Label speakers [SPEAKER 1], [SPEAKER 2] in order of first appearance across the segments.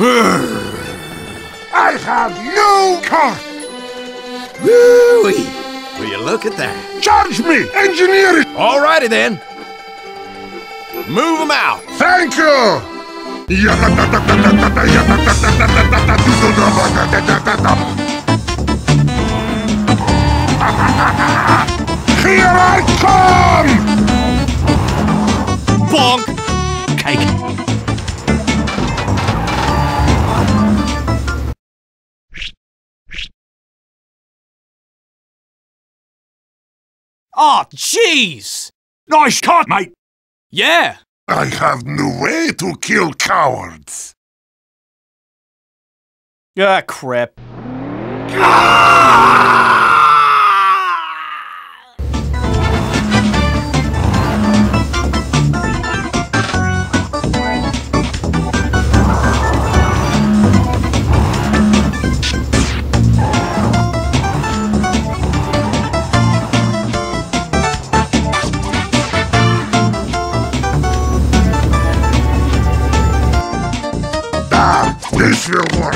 [SPEAKER 1] I have no car!
[SPEAKER 2] Woo-wee! Will you look at that?
[SPEAKER 1] Charge me! Engineer it!
[SPEAKER 2] Alrighty then. Move them out.
[SPEAKER 1] Thank you! Here I come!
[SPEAKER 2] Bonk! Cake. Oh, jeez!
[SPEAKER 1] Nice cut, mate!
[SPEAKER 2] Yeah.
[SPEAKER 1] I have no way to kill cowards.
[SPEAKER 3] Ah, crap.
[SPEAKER 1] This will work.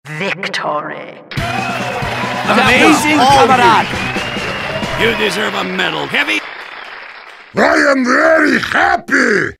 [SPEAKER 4] Victory.
[SPEAKER 3] Amazing, camarade.
[SPEAKER 2] You deserve a medal, Heavy.
[SPEAKER 1] I am very happy.